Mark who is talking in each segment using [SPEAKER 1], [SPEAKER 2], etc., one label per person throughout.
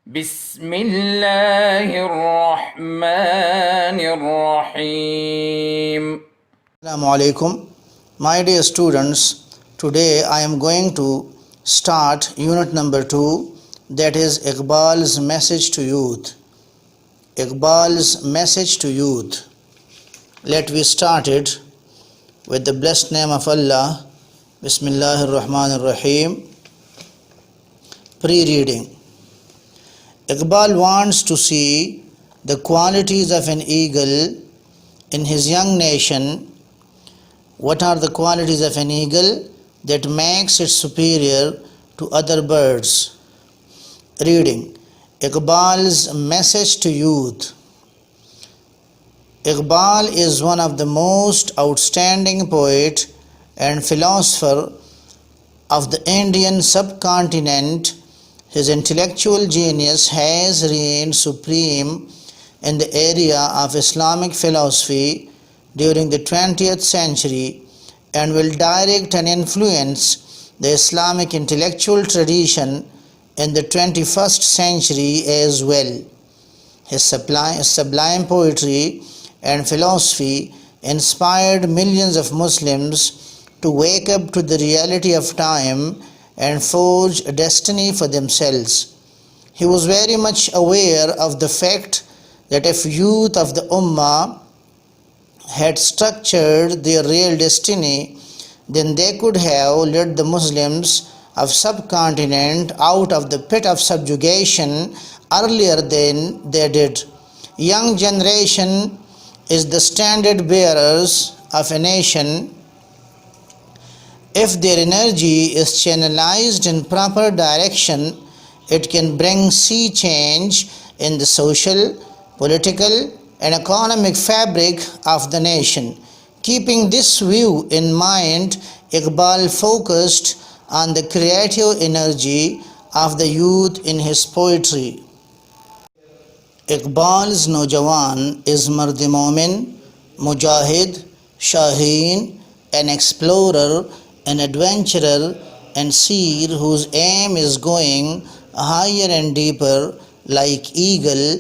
[SPEAKER 1] بسم الله الرحمن الرحيم.
[SPEAKER 2] Assalamu alaikum. My dear students, today I am going to start unit number 2, that is Iqbal's message to youth. Iqbal's message to youth. Let we start it with the blessed name of Allah. Bismillahir Rahmanir Rahim. Pre-reading. Iqbal wants to see the qualities of an eagle in his young nation. What are the qualities of an eagle that makes it superior to other birds? Reading. Iqbal's message to youth. Iqbal is one of the most outstanding poet and philosopher of the Indian subcontinent. His intellectual genius has reigned supreme in the area of Islamic philosophy during the 20th century and will direct and influence the Islamic intellectual tradition in the 21st century as well. His sublime poetry and philosophy inspired millions of Muslims to wake up to the reality of time and forge a destiny for themselves. He was very much aware of the fact that if youth of the Ummah had structured their real destiny, then they could have led the Muslims of subcontinent out of the pit of subjugation earlier than they did. Young generation is the standard bearers of a nation. If their energy is channelized in proper direction, it can bring sea change in the social, political, and economic fabric of the nation. Keeping this view in mind, Iqbal focused on the creative energy of the youth in his poetry. Iqbal's Nojawan is Mardi Momin, Mujahid, Shaheen, an explorer, an adventurer, and seer whose aim is going higher and deeper like eagle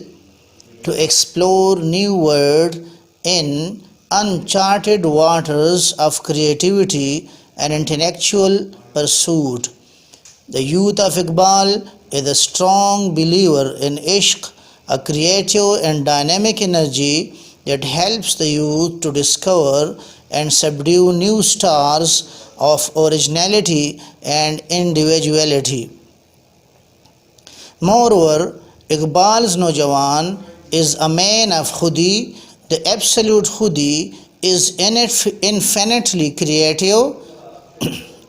[SPEAKER 2] to explore new world in uncharted waters of creativity and intellectual pursuit. The youth of Iqbal is a strong believer in ishq, a creative and dynamic energy that helps the youth to discover and subdue new stars of originality and individuality. Moreover, Iqbal's Nojawan is a man of Khudi. The absolute Khudi is infinitely creative.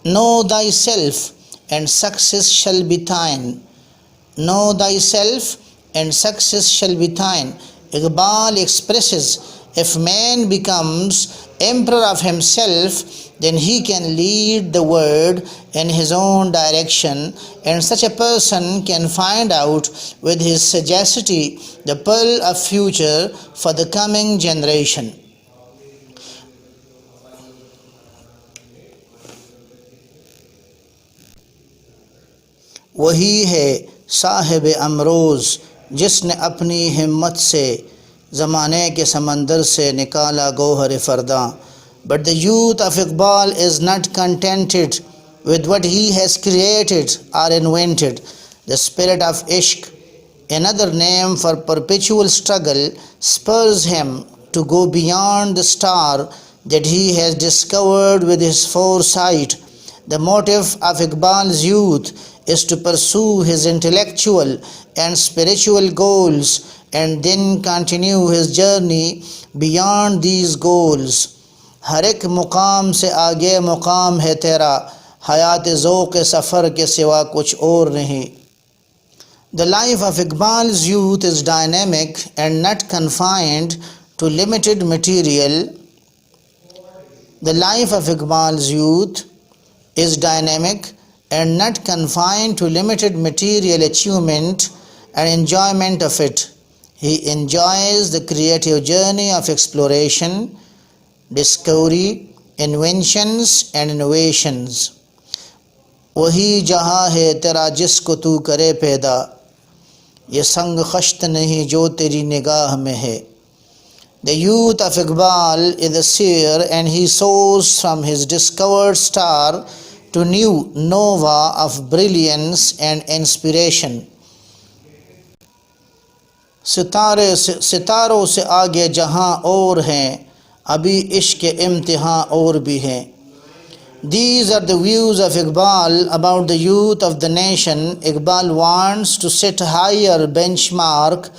[SPEAKER 2] Know thyself and success shall be thine. Know thyself and success shall be thine. Iqbal expresses, if man becomes emperor of himself, then he can lead the world in his own direction, and such a person can find out with his sagacity the pearl of future for the coming generation. वही है साहिब अमरोज़ जिसने अपनी हिम्मत से ज़माने के समंदर से निकाला Gauhar फ़रदा. But the youth of Iqbal is not contented with what he has created or invented. The spirit of ishq, another name for perpetual struggle, spurs him to go beyond the star that he has discovered with his foresight. The motive of Iqbal's youth is to pursue his intellectual and spiritual goals and then continue his journey beyond these goals. हर एक मुकाम से आगे मुकाम है तेरा, हयात ज़ौक़ सफ़र के सिवा कुछ और नहीं. The life of Iqbal's youth is dynamic and not confined to limited material. The life of Iqbal's youth is dynamic and not confined to limited material achievement and enjoyment of it. He enjoys the creative journey of exploration, discovery, inventions and innovations. वही जहाँ है तेरा जिसको तू करे पैदा. ये संग खश्त नहीं जो तेरी निगाह में है. The youth of Iqbal is a seer, and he soars from his discovered star to new nova of brilliance and inspiration. सितारों से आगे जहां और हैं, अभी इश्क इम्तिहां और भी हैं. These are the views of Iqbal about the youth of the nation. Iqbal wants to set higher benchmark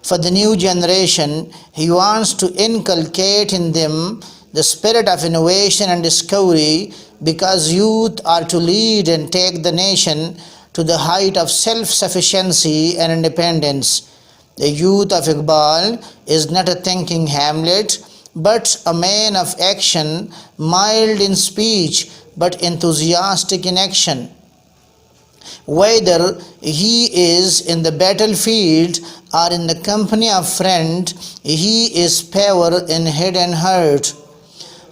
[SPEAKER 2] for the new generation. He wants to inculcate in them the spirit of innovation and discovery, because youth are to lead and take the nation to the height of self-sufficiency and independence. The youth of Iqbal is not a thinking Hamlet, but a man of action, mild in speech but enthusiastic in action. Whether he is in the battlefield or in the company of friend, he is power in head and heart.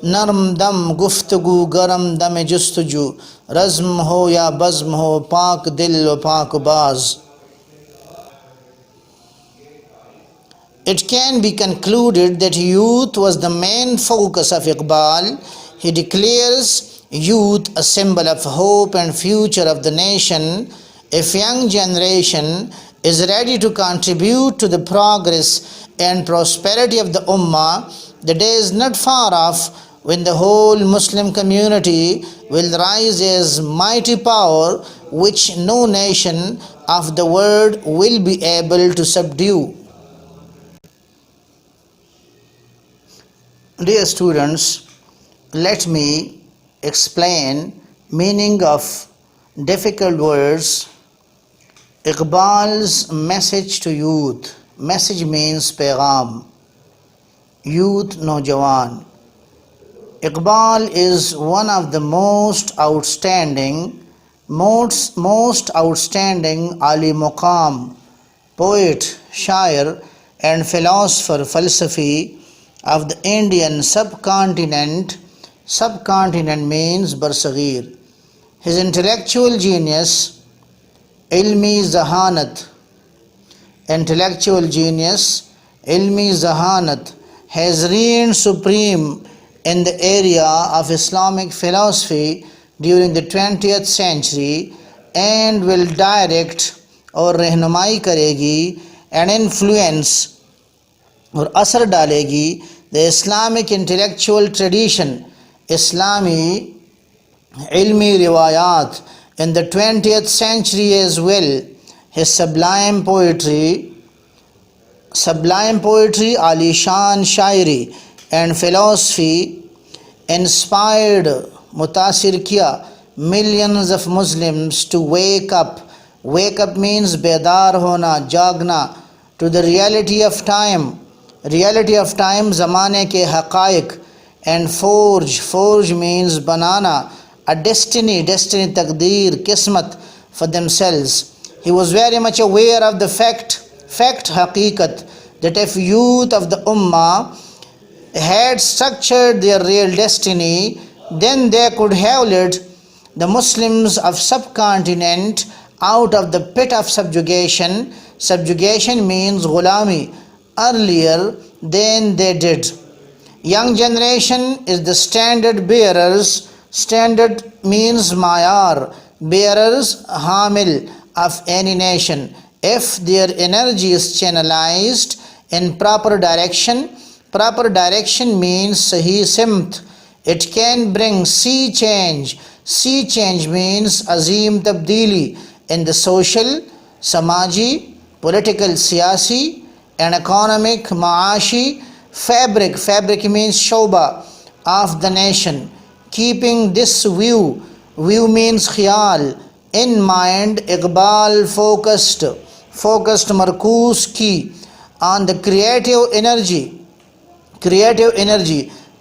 [SPEAKER 2] नरम दम गुफ्तगू गरम दम जुस्तजू, रज़्म हो या बज़्म हो, पाक दिल व पाक बाज. It can be concluded that youth was the main focus of Iqbal. He declares youth a symbol of hope and future of the nation. If young generation is ready to contribute to the progress and prosperity of the Ummah, the day is not far off when the whole Muslim community will rise as mighty power which no nation of the world will be able to subdue. Dear students, let me explain meaning of difficult words. Iqbal's message to youth. Message means pagham. Youth, Naujawan. Iqbal is one of the most outstanding Ali Muqam, poet, shair and philosopher falsafi of the Indian subcontinent. Subcontinent means Barsagir. His intellectual genius, ilmi zahanat, has reigned supreme in the area of Islamic philosophy during the 20th century and will direct और रहनुमाई करेगी and influence और असर डालेगी the Islamic intellectual tradition, Islami ilmi riwayat in the 20th century as well. His sublime poetry, alishan shairi and philosophy inspired, mutasir kiya millions of Muslims to wake up. Wake up means bedar hona, jagna, to the reality of time. Reality of time, zamane ke haqaiq. And forge means banana, a destiny, taqdeer, kismat for themselves. He was very much aware of the fact, haqiqat, that if youth of the ummah had structured their real destiny, then they could have led the Muslims of subcontinent out of the pit of subjugation. Subjugation means ghulami, earlier than they did. Young generation is the standard bearers. Standard means mayar, bearers, hamil of any nation. If their energy is channelized in proper direction means sahi simt, it can bring sea change. Sea change means azim tabdili in the social, samaji, political, siyasi and economic, maashi fabric means shoba of the nation. Keeping this view means khayal in mind, Iqbal focused markoos ki on the creative energy,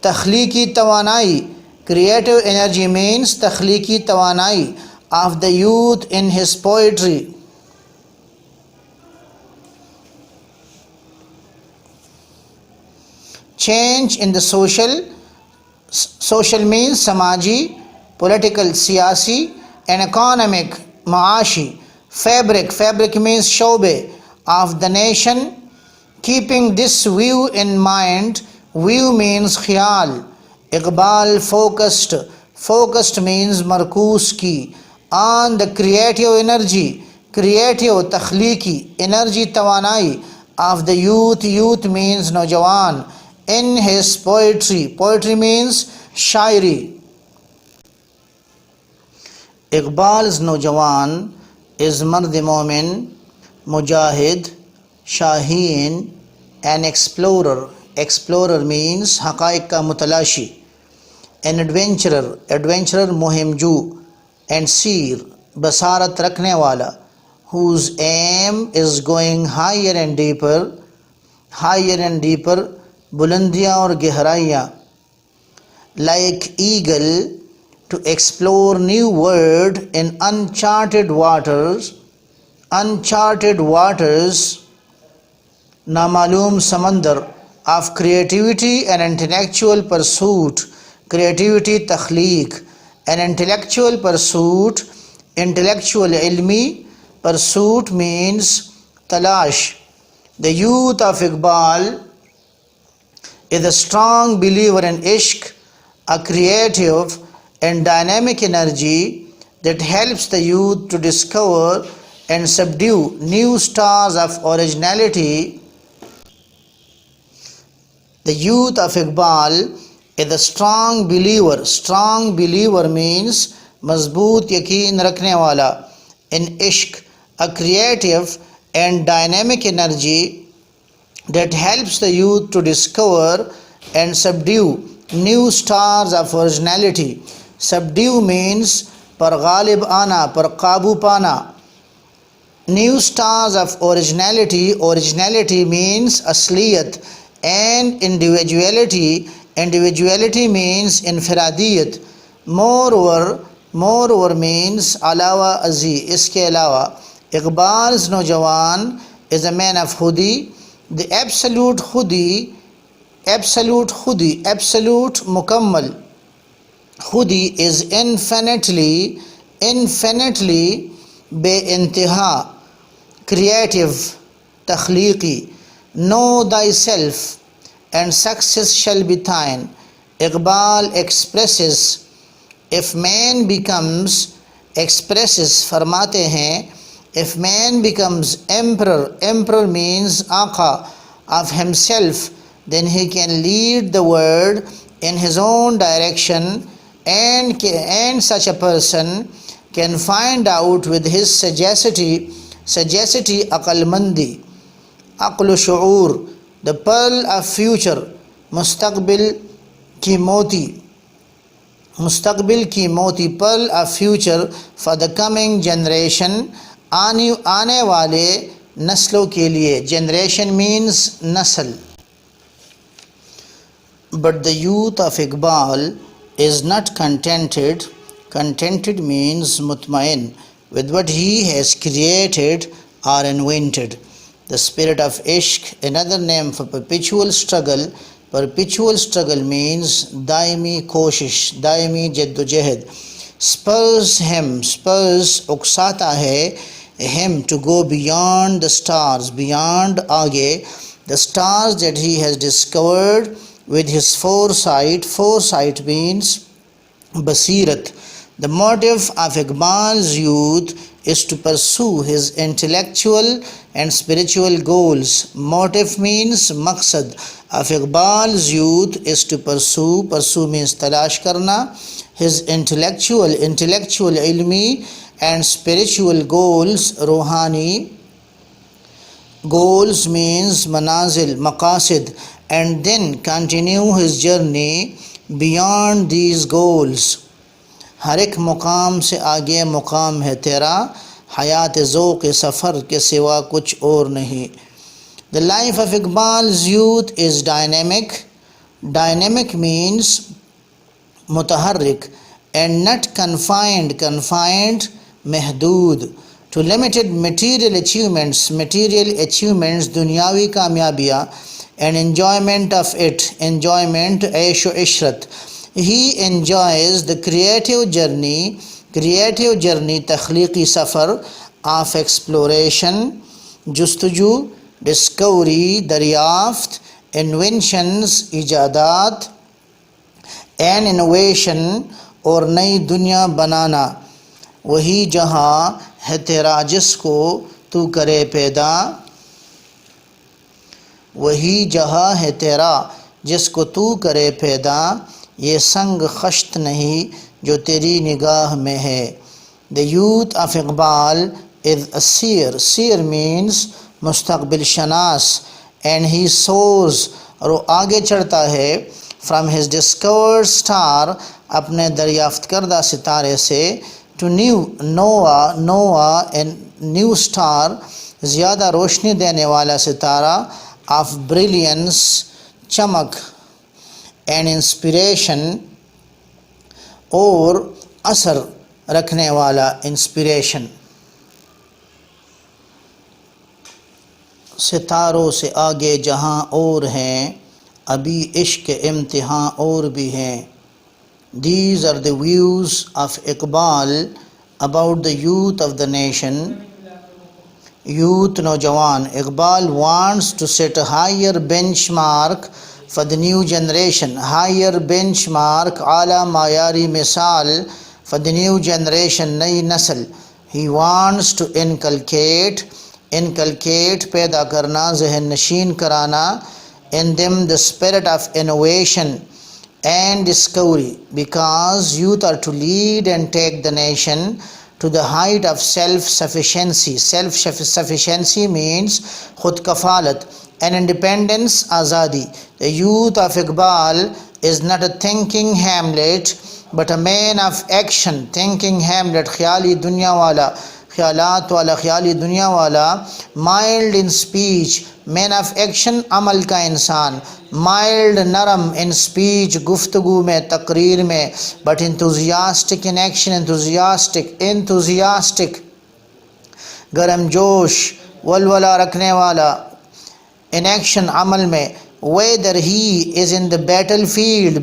[SPEAKER 2] takhliki tawanai. Creative energy means takhliki tawanai of the youth in his poetry. Change in the social means samaji, political, siyasi and economic, maashi. Fabric means shobe of the nation. Keeping this view in mind, view means khayal. Iqbal focused, focused means markoos ki, on the creative energy, creative takhliqi, energy tawanai of the youth. Youth means Naujawan. In his poetry, poetry means shairi. Iqbal's Naujawan is Mard Momin, Mujahid, Shaheen, an explorer. Explorer means Haqaiq ka mutalashi. An adventurer, adventurer Muhimju, and Seer, Basarat Rakhne wala, whose aim is going higher and deeper, bulandiyan aur gehraiyan, like eagle, to explore new world in uncharted waters, namalum samandar of creativity and intellectual pursuit, creativity takhliq, an intellectual pursuit, intellectual ilmi, pursuit means talash. The youth of Iqbal is a strong believer in ishq, a creative and dynamic energy that helps the youth to discover and subdue new stars of originality. The youth of Iqbal is a strong believer. Strong believer means mazboot yaqeen rakhne wala in ishq, a creative and dynamic energy that helps the youth to discover and subdue new stars of originality. Subdue means par ghalib ana, par qabu pana. New stars of originality. Originality means asliyat, and individuality. Individuality means infiradiyat. Moreover means alawa azi, iske alawa. Iqbal's Naujawan is a man of Khudi, the absolute Khudi, absolute mukammal. Khudi is infinitely be-intiha, creative, takhliqi. Know thyself and success shall be thine. Iqbal expresses, if man becomes, expresses फरमाते हैं, if man becomes emperor means Aqa of himself, then he can lead the world in his own direction, and such a person can find out with his sagacity aqalmandi, aqlu shu'ur, the pearl of future, mustaqbil ki moti, pearl of future for the coming generation, आने वाले नस्लों के लिए. Generation means nasl. But the youth of Iqbal is not contented. Contented means mutmain with what he has created or invented. The spirit of ishq, another name for perpetual struggle. Perpetual struggle means daimi koshish, daimi jaddojahd. Spurs uksata hai him to go beyond the stars, beyond aage, the stars that he has discovered with his foresight. Foresight means basirat. The motive of Iqbal's youth is to pursue his intellectual and spiritual goals. Motive means maqsad of Iqbal's youth is to pursue means talash karna, his intellectual ilmi and spiritual goals. Ruhani goals means manazil, maqasid, and then continue his journey beyond these goals. हर एक मुकाम से आगे मुकाम है तेरा, हयात ज़ौक़ सफ़र के सिवा कुछ और नहीं. The life of Iqbal's youth is dynamic. Dynamic means mutaharrik and not confined, महदूद, to limited material achievements, दुनियावी कामयाबियाँ, and enjoyment of it, enjoyment, ऐश व इशरत. He enjoys the creative journey, takhliqi safar of exploration, जस्तजू, discovery, दरियाफ्त, inventions, इजादात, and innovation, और नई दुनिया बनाना। वही जहाँ है तेरा जिसको तू करे पैदा, वही जहाँ है तेरा जिसको तू करे पैदा, ये संग खश्त नहीं जो तेरी निगाह में है। The youth of Iqbal is a seer, seer means मुस्तकबिल शनास, एंड ही सोज, और वो आगे चढ़ता है, फ्राम हिज डिस्कवर्ड स्टार, अपने दरियाफ्त करदा सितारे से, टू न्यू नोआ, नोआ एंड न्यू स्टार, ज़्यादा रोशनी देने वाला सितारा, ऑफ ब्रिलियंस, चमक, एंड इंस्पिरेशन, और असर रखने वाला, इंस्पिरेशन। सितारों से आगे जहाँ और हैं, अभी इश्क इम्तिहान और भी हैं। These are the views of Iqbal about the youth of the nation. Youth नौजवान, Iqbal wants to set a higher benchmark for the new generation. Higher benchmark, आला मायारी मिसाल for the new generation, नई नस्ल. He wants to inculcate, पैदा करना, जहन नशीन कराना, in them the spirit of innovation and discovery, because youth are to lead and take the nation to the height of self-sufficiency. Self-sufficiency means khud kafalat and independence, azadi. The youth of Iqbal is not a thinking Hamlet but a man of action. Thinking Hamlet, ख्याली दुनिया वाला, ख्यालात वाला, ख्याली दुनिया वाला, mild in speech, man of action, अमल का इंसान, माइल्ड नरम इन स्पीच, गुफ्तगू में, तकरीर में, but enthusiastic in action, enthusiastic गरम जोश, वलवला रखने वाला, इन एक्शन अमल में, whether he is in the battlefield,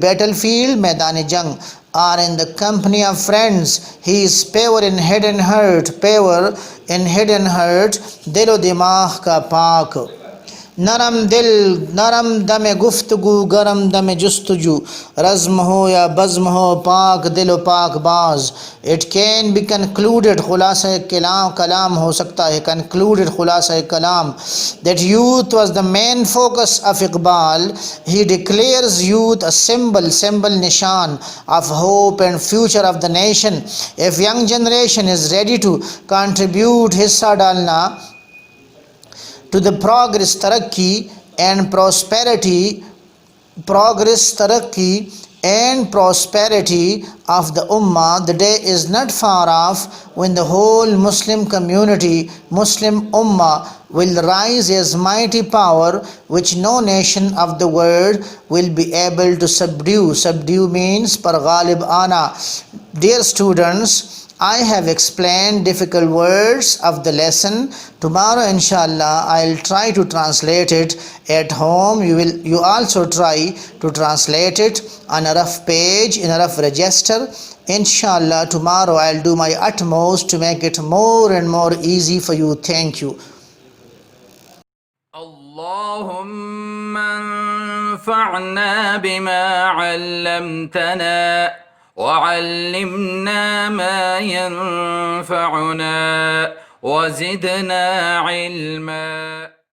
[SPEAKER 2] मैदान जंग, or in the company of friends, he is pure in head and heart, दिलो दिमाग का पाक, नरम दिल, नरम दम गुफ्तगू, गरम दम जुस्तजू, रज़्म हो या बज़्म हो, पाक दिल व पाक बाज। इट कैन बी कंक्लूडेड, खुलासा कलाम हो सकता है, कंक्लूडेड खुलासा कलाम, that youth was the main focus of Iqbal. He declares youth a symbol निशान of hope and future of the nation. If young generation is ready to contribute, हिस्सा डालना, to the progress, tarakki and prosperity, of the ummah, the day is not far off when the whole Muslim community, Muslim ummah, will rise as mighty power which no nation of the world will be able to subdue. Subdue means par ghalib ana. Dear students, I have explained difficult words of the lesson. Tomorrow inshallah I'll try to translate it at home. You also try to translate it on a rough page, in a rough register. Inshallah tomorrow I'll do my utmost to make it more and more easy for you. Thank you.
[SPEAKER 1] اللهم انفعنا بما علمتنا وعلمنا ما ينفعنا وزدنا علما.